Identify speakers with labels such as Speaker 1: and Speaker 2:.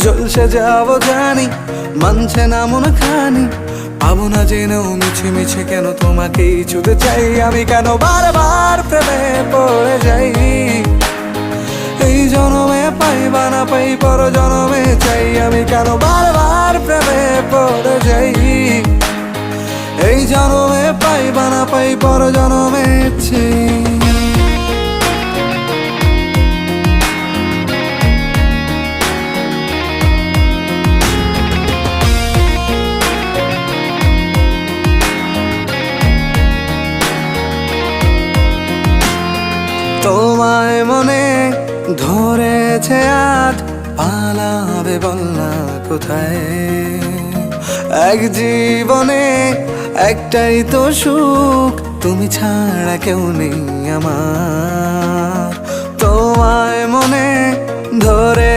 Speaker 1: ঝলসে যাবো জানি, মানছে না মন খানি, পাবো না জেনেও মিছে মিছে কেন তোমাকেই ছুতে চাই আমি, কেন বারবার প্রেমে পড়ে যাই। এই জনমে পাই বা না পাই পর জনমে চাই আমি, কেন বারবার প্রেমে পড়ে যাই। এই জনমে পাই বা না পাই পর জনমে চাই। তোমায় মনে ধরেছে আজ, পালাবে বল না কোথায়। এক জীবনে একটাই তো সুখ, তুমি ছাড়া কেউ নেই আমার। তোমায় মনে ধরে